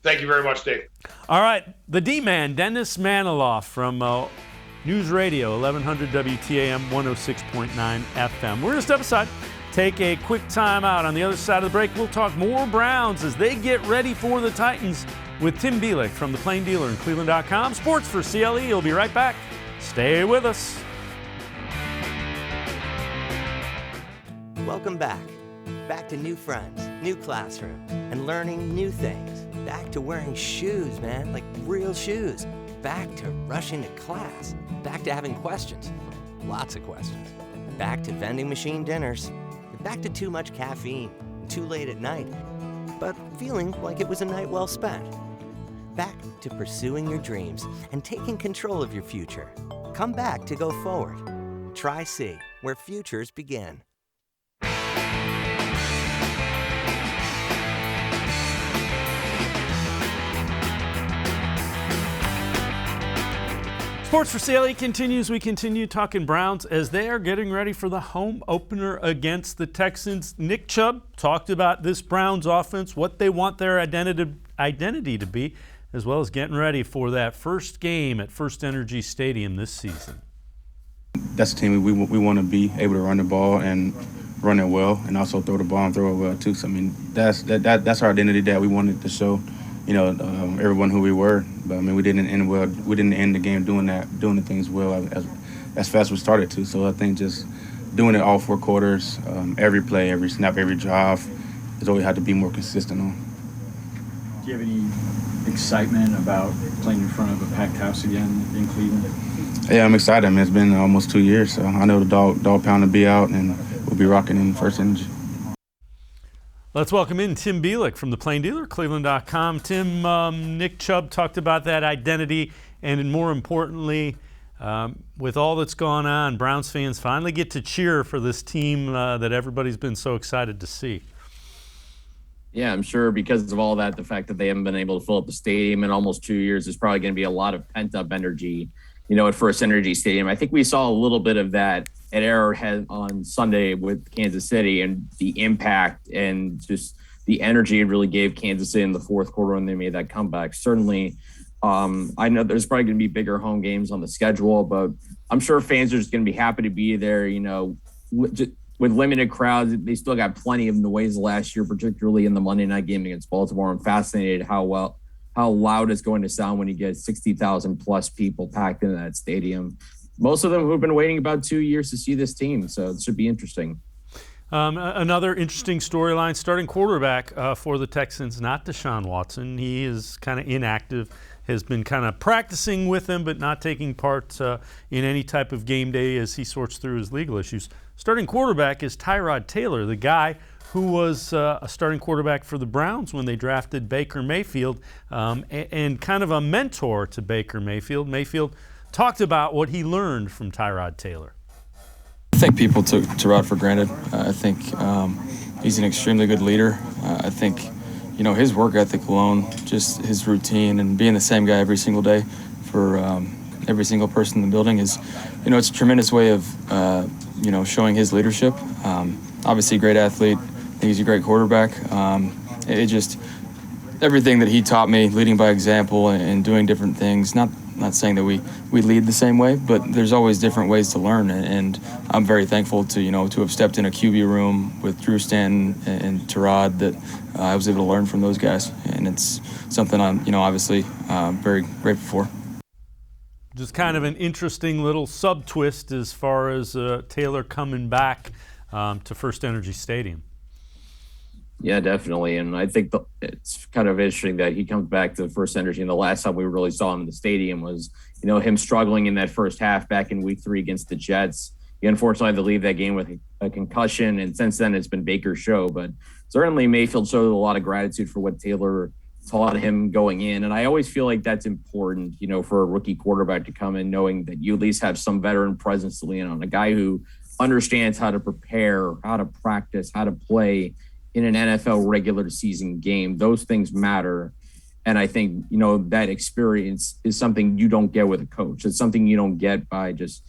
Thank you very much, Dave. All right, the D-Man, Dennis Manoloff from News Radio, 1100 WTAM 106.9 FM. We're going to step aside, take a quick time out. On the other side of the break, we'll talk more Browns as they get ready for the Titans with Tim Bielik from the Plain Dealer and cleveland.com. Sports4CLE. He'll be right back. Stay with us. Welcome back. Back to new friends, new classroom, and learning new things. Back to wearing shoes, man, like real shoes. Back to rushing to class. Back to having questions. Lots of questions. Back to vending machine dinners. Back to too much caffeine, too late at night, but feeling like it was a night well spent. Back to pursuing your dreams and taking control of your future. Come back to go forward. Try C, where futures begin. Sports4CLE continues. We continue talking Browns as they are getting ready for the home opener against the Texans. Nick Chubb talked about this Browns offense, what they want their identity to be, as well as getting ready for that first game at First Energy Stadium this season. that's the team we want to be able to run the ball and run it well, and also throw the ball and throw it well too. So I mean, that's our identity that we wanted to show, everyone who we were. But I mean, we didn't end well. We didn't end the game doing the things well as fast as we started to. So I think just doing it all 4 quarters, every play, every snap, every drive, is all we had to be more consistent on. Do you have any excitement about playing in front of a packed house again in Cleveland? Yeah, I'm excited. I mean, it's been almost 2 years, so I know the dog pound will be out, and we'll be rocking in First Energy. Let's welcome in Tim Bielik from the Plain Dealer, cleveland.com. Tim, Nick Chubb talked about that identity, and more importantly, with all that's gone on, Browns fans finally get to cheer for this team that everybody's been so excited to see. Yeah, I'm sure because of all that, the fact that they haven't been able to fill up the stadium in almost 2 years, is probably going to be a lot of pent-up energy, at First Energy Stadium. I think we saw a little bit of that at Arrowhead on Sunday with Kansas City, and the impact and just the energy it really gave Kansas City in the fourth quarter when they made that comeback. Certainly, I know there's probably going to be bigger home games on the schedule, but I'm sure fans are just going to be happy to be there, with limited crowds. They still got plenty of noise last year, particularly in the Monday night game against Baltimore. I'm fascinated how loud it's going to sound when you get 60,000 plus people packed into that stadium. Most of them who've been waiting about 2 years to see this team, so it should be interesting. Another interesting storyline, starting quarterback for the Texans, not Deshaun Watson. He is kind of inactive, has been kind of practicing with them, but not taking part in any type of game day as he sorts through his legal issues. Starting quarterback is Tyrod Taylor, the guy who was a starting quarterback for the Browns when they drafted Baker Mayfield, and kind of a mentor to Baker Mayfield. Mayfield talked about what he learned from Tyrod Taylor. I think people took Tyrod for granted. I think he's an extremely good leader. I think, his work ethic alone, just his routine and being the same guy every single day for every single person in the building is, it's a tremendous way of, showing his leadership. Obviously a great athlete. I think he's a great quarterback. Everything that he taught me, leading by example and doing different things, not saying that we lead the same way, but there's always different ways to learn. And I'm very thankful to have stepped in a QB room with Drew Stanton and Tyrod, that I was able to learn from those guys. And it's something I'm, obviously very grateful for. Just kind of an interesting little sub-twist as far as Taylor coming back to First Energy Stadium. Yeah, definitely. And I think it's kind of interesting that he comes back to First Energy. And the last time we really saw him in the stadium was, him struggling in that first half back in week 3 against the Jets. He unfortunately had to leave that game with a concussion. And since then, it's been Baker's show. But certainly Mayfield showed a lot of gratitude for what Taylor taught him going in. And I always feel like that's important, for a rookie quarterback to come in knowing that you at least have some veteran presence to lean on, a guy who understands how to prepare, how to practice, how to play in an NFL regular season game. Those things matter. And I think, that experience is something you don't get with a coach. It's something you don't get by just,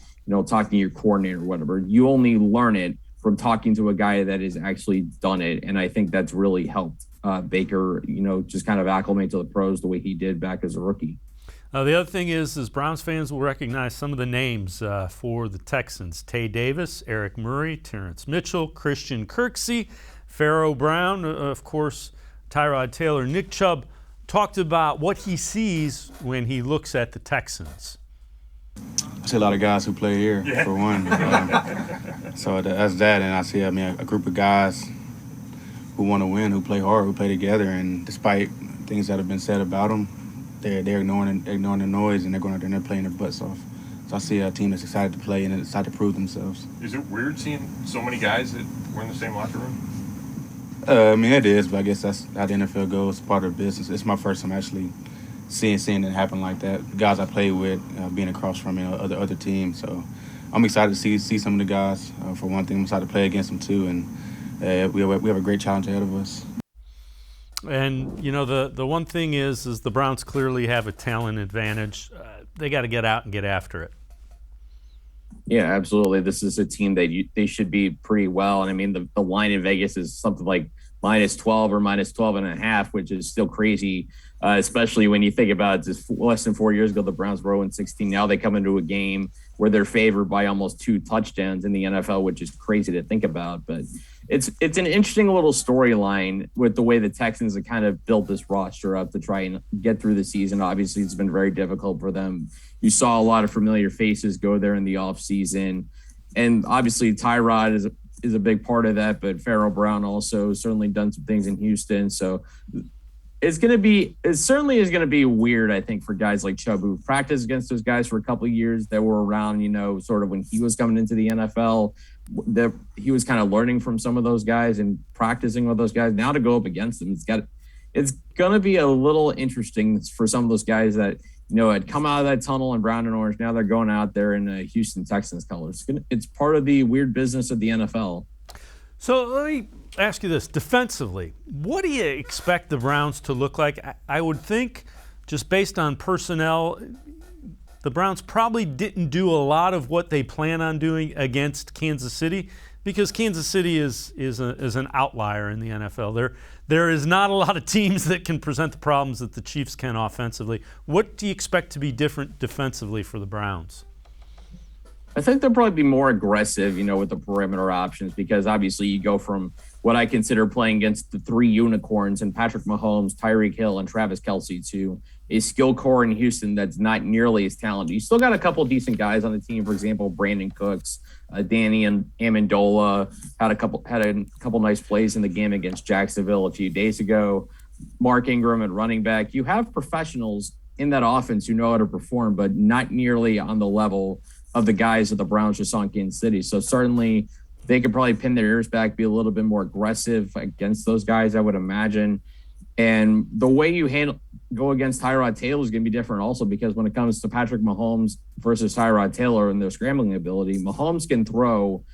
talking to your coordinator or whatever. You only learn it from talking to a guy that has actually done it. And I think that's really helped Baker, just kind of acclimate to the pros the way he did back as a rookie. The other thing is Browns fans will recognize some of the names for the Texans. Tay Davis, Eric Murray, Terrence Mitchell, Christian Kirksey, Pharaoh Brown, of course, Tyrod Taylor. Nick Chubb talked about what he sees when he looks at the Texans. I see a lot of guys who play here, for one. So that's that, and I see, a group of guys who want to win, who play hard, who play together, and despite things that have been said about them, they're ignoring the noise, and they're going out there and they're playing their butts off. So I see a team that's excited to play and excited to prove themselves. Is it weird seeing so many guys that were in the same locker room? It is, but I guess that's how the NFL goes. It's part of the business. It's my first time actually seeing it happen like that. The guys I played with, being across from other teams. So I'm excited to see some of the guys. For one thing, I'm excited to play against them too, and we have a great challenge ahead of us. And the one thing is the Browns clearly have a talent advantage. They got to get out and get after it. Yeah, absolutely. This is a team that they should be pretty well. And I mean, the line in Vegas is something like minus 12 or minus 12.5, which is still crazy, especially when you think about it, just less than 4 years ago, the Browns were 0-16. Now they come into a game where they're favored by almost 2 touchdowns in the NFL, which is crazy to think about. But it's an interesting little storyline with the way the Texans have kind of built this roster up to try and get through the season. Obviously, it's been very difficult for them. You saw a lot of familiar faces go there in the offseason. And obviously, Tyrod is a big part of that, but Pharaoh Brown also certainly done some things in Houston. So it certainly is going to be weird, I think, for guys like Chubb, who practiced against those guys for a couple of years that were around, sort of when he was coming into the NFL, that he was kind of learning from some of those guys and practicing with those guys. Now to go up against them, it's going to be a little interesting for some of those guys that, had come out of that tunnel in brown and orange. Now they're going out there in Houston Texans colors. It's part of the weird business of the NFL. So let me ask you this. Defensively, what do you expect the Browns to look like? I would think, just based on personnel, the Browns probably didn't do a lot of what they plan on doing against Kansas City, because Kansas City is an outlier in the NFL. There is not a lot of teams that can present the problems that the Chiefs can offensively. What do you expect to be different defensively for the Browns? I think they'll probably be more aggressive, with the perimeter options, because obviously you go from what I consider playing against the 3 unicorns and Patrick Mahomes, Tyreek Hill, and Travis Kelce to a skill core in Houston that's not nearly as talented. You still got a couple of decent guys on the team. For example, Brandon Cooks, Danny and Amendola had a couple nice plays in the game against Jacksonville a few days ago. Mark Ingram at running back. You have professionals in that offense who know how to perform, but not nearly on the level of the guys that the Browns just saw in Kansas City. So certainly they could probably pin their ears back, be a little bit more aggressive against those guys, I would imagine. And the way you go against Tyrod Taylor is going to be different also, because when it comes to Patrick Mahomes versus Tyrod Taylor and their scrambling ability, Mahomes can throw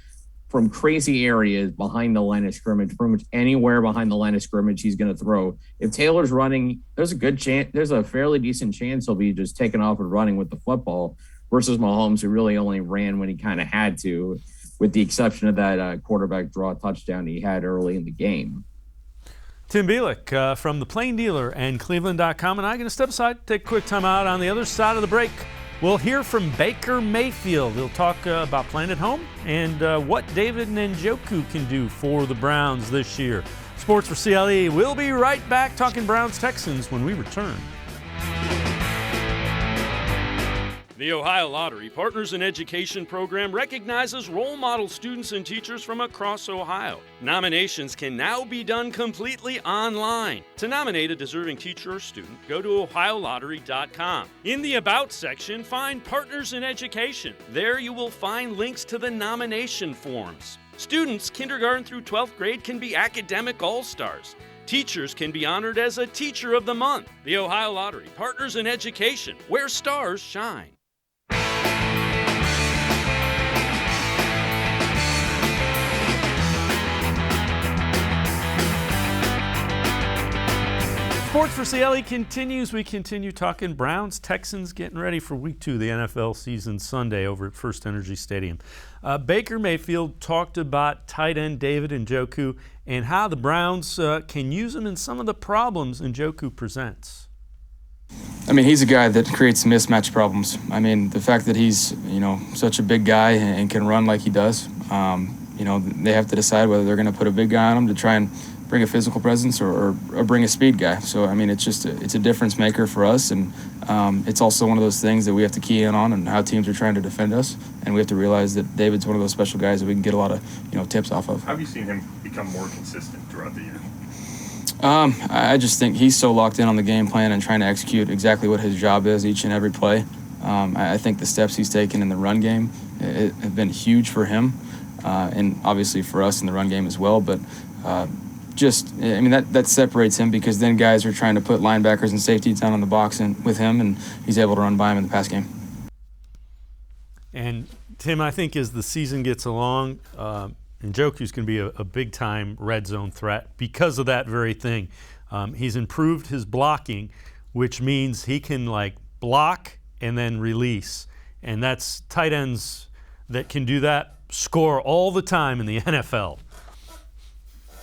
from crazy areas behind the line of scrimmage. Pretty much anywhere behind the line of scrimmage he's going to throw. If Taylor's running, there's a fairly decent chance he'll be just taking off and running with the football, versus Mahomes, who really only ran when he kind of had to, with the exception of that quarterback draw touchdown he had early in the game. Tim Bielik from the Plain Dealer and cleveland.com, and I'm going to step aside, take a quick time out. On the other side of the break, we'll hear from Baker Mayfield. He'll talk about playing at home and what David Njoku can do for the Browns this year. Sports4CLE, we'll be right back talking Browns-Texans when we return. The Ohio Lottery Partners in Education program recognizes role model students and teachers from across Ohio. Nominations can now be done completely online. To nominate a deserving teacher or student, go to ohiolottery.com. In the About section, find Partners in Education. There you will find links to the nomination forms. Students kindergarten through 12th grade can be academic all-stars. Teachers can be honored as a Teacher of the Month. The Ohio Lottery Partners in Education, where stars shine. Sports4CLE continues. We continue talking Browns-Texans, getting ready for Week 2 of the NFL season Sunday over at First Energy Stadium. Baker Mayfield talked about tight end David Njoku and how the Browns can use him in some of the problems Njoku presents. I mean, he's a guy that creates mismatch problems. I mean, the fact that he's, such a big guy and can run like he does, they have to decide whether they're going to put a big guy on him to try and bring a physical presence or bring a speed guy. So, I mean, it's a difference maker for us. And it's also one of those things that we have to key in on and how teams are trying to defend us. And we have to realize that David's one of those special guys that we can get a lot of, tips off of. How have you seen him become more consistent throughout the year? I just think he's so locked in on the game plan and trying to execute exactly what his job is each and every play. I think the steps he's taken in the run game have been huge for him, and obviously for us in the run game as well. But that separates him, because then guys are trying to put linebackers and safeties down on the box with him, and he's able to run by him in the pass game. And Tim, I think as the season gets along, Njoku's going to be a big-time red zone threat because of that very thing. He's improved his blocking, which means he can block and then release. And that's tight ends that can do that score all the time in the NFL.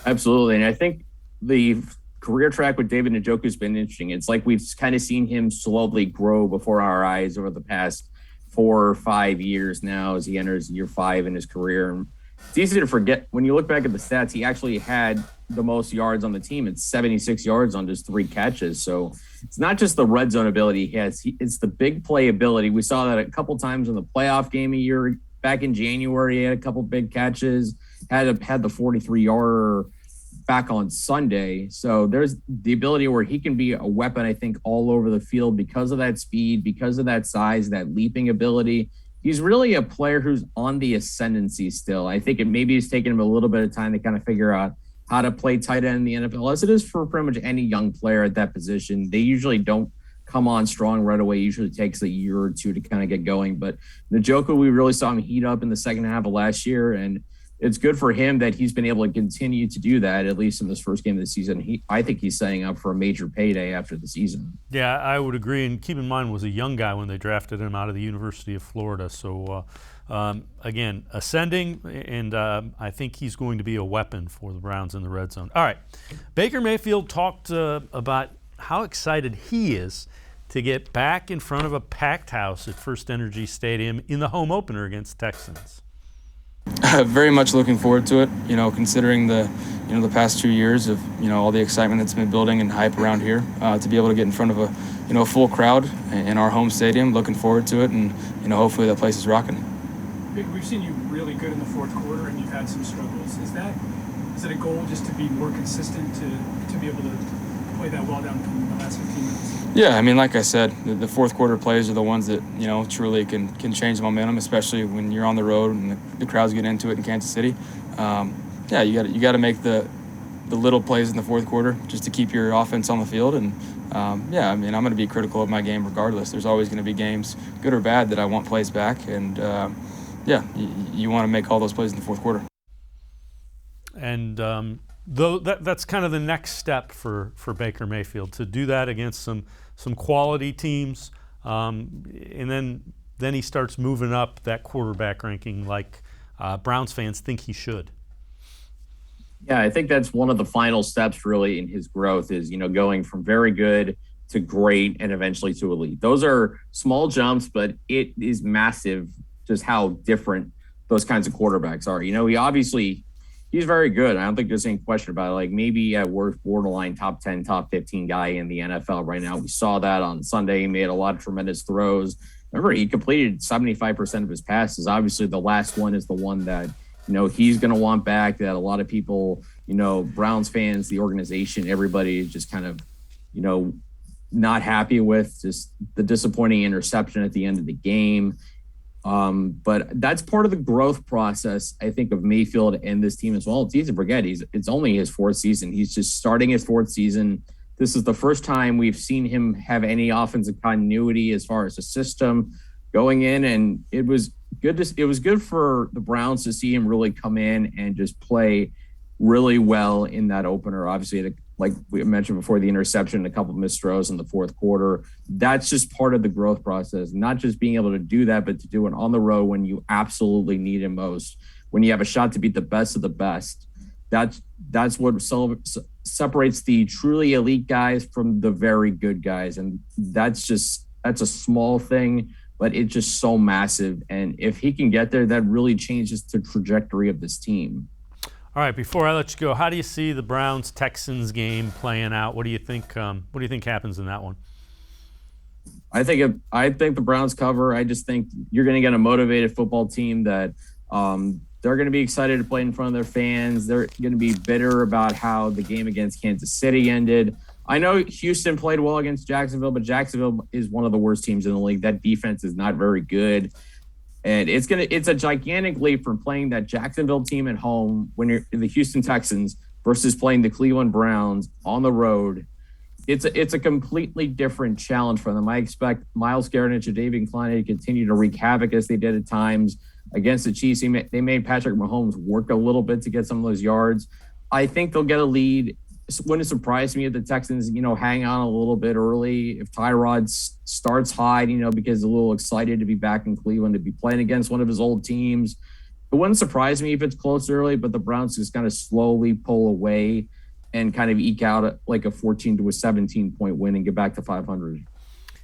Absolutely. And I think the career track with David Njoku has been interesting. It's like we've kind of seen him slowly grow before our eyes over the past 4 or 5 years now as he enters year 5 in his career. And it's easy to forget when you look back at the stats, he actually had the most yards on the team. It's 76 yards on just 3 catches. So it's not just the red zone ability he has, it's the big play ability. We saw that a couple times in the playoff game a year back in January. He had a couple big catches, had the 43-yarder back on Sunday. So there's the ability where he can be a weapon, I think, all over the field because of that speed, because of that size, that leaping ability. He's really a player who's on the ascendancy still. I think maybe it's taken him a little bit of time to kind of figure out how to play tight end in the NFL, as it is for pretty much any young player at that position. They usually don't come on strong right away. It usually takes a year or two to kind of get going. But Njoku, we really saw him heat up in the second half of last year, and it's good for him that he's been able to continue to do that, at least in this first game of the season. I think he's setting up for a major payday after the season. Yeah, I would agree. And keep in mind, was a young guy when they drafted him out of the University of Florida. So, again, ascending, and I think he's going to be a weapon for the Browns in the red zone. All right, Baker Mayfield talked about how excited he is to get back in front of a packed house at First Energy Stadium in the home opener against Texans. Very much looking forward to it, considering the past 2 years of, all the excitement that's been building and hype around here, to be able to get in front of a full crowd in our home stadium. Looking forward to it, and, hopefully that place is rocking. We've seen you really good in the fourth quarter, and you've had some struggles. Is it a goal just to be more consistent to be able to play that well down in the last 15 minutes? Yeah, like I said, the fourth quarter plays are the ones that, truly can change the momentum, especially when you're on the road and the crowds get into it in Kansas City. You got to make the little plays in the fourth quarter just to keep your offense on the field. And, I'm going to be critical of my game regardless. There's always going to be games, good or bad, that I want plays back. And, you want to make all those plays in the fourth quarter. And though that's kind of the next step for Baker Mayfield, to do that against some quality teams, and then he starts moving up that quarterback ranking like Browns fans think he should. Yeah, I think that's one of the final steps really in his growth is, going from very good to great and eventually to elite. Those are small jumps, but it is massive just how different those kinds of quarterbacks are. He's very good. I don't think there's any question about it. Like maybe at worst borderline top 10, top 15 guy in the NFL right now. We saw that on Sunday. He made a lot of tremendous throws. Remember, he completed 75% of his passes. Obviously, the last one is the one that, he's going to want back, that a lot of people, Browns fans, the organization, everybody is just kind of, not happy with, just the disappointing interception at the end of the game. But that's part of the growth process, I think, of Mayfield and this team as well. It's easy to forget it's only his 4th season. He's just starting his 4th season. This is the first time we've seen him have any offensive continuity as far as a system going in, and it was good for the Browns to see him really come in and just play really well in that opener. Obviously, like we mentioned before, the interception, a couple of missed throws in the fourth quarter. That's just part of the growth process, not just being able to do that, but to do it on the road when you absolutely need it most, when you have a shot to beat the best of the best. That's what separates the truly elite guys from the very good guys. And that's a small thing, but it's just so massive. And if he can get there, that really changes the trajectory of this team. All right, before I let you go, how do you see the Browns-Texans game playing out? What do you think? What do you think happens in that one? I think the Browns cover. I just think you're going to get a motivated football team that they're going to be excited to play in front of their fans. They're going to be bitter about how the game against Kansas City ended. I know Houston played well against Jacksonville, but Jacksonville is one of the worst teams in the league. That defense is not very good. And it's a gigantic leap from playing that Jacksonville team at home when you're in the Houston Texans versus playing the Cleveland Browns on the road. It's a completely different challenge for them. I expect Myles Garrett and Jadeveon Clowney to continue to wreak havoc as they did at times against the Chiefs. They made Patrick Mahomes work a little bit to get some of those yards. I think they'll get a lead. Wouldn't surprise me if the Texans, hang on a little bit early. If Tyrod starts high, because he's a little excited to be back in Cleveland, to be playing against one of his old teams. It wouldn't surprise me if it's close early, but the Browns just kind of slowly pull away. and kind of eke out like a 14 to a 17 point win and get back to 500.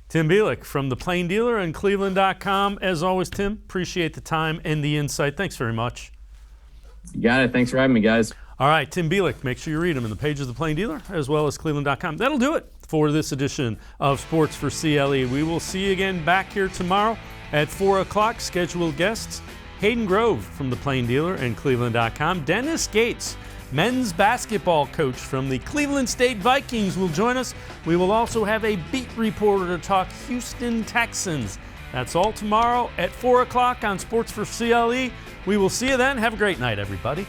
Tim Bielik from the Plain Dealer and cleveland.com. As always, Tim, appreciate the time and the insight. Thanks very much. You got it. Thanks for having me, guys. All right, Tim Bielik, make sure you read him in the pages of the Plain Dealer as well as cleveland.com. That'll do it for this edition of Sports for CLE. We will see you again back here tomorrow at 4 o'clock. Scheduled guests, Hayden Grove from the Plain Dealer and cleveland.com. Dennis Gates, men's basketball coach from the Cleveland State Vikings, will join us. We will also have a beat reporter to talk Houston Texans. That's all tomorrow at 4 o'clock on Sports for CLE. We will see you then. Have a great night, everybody.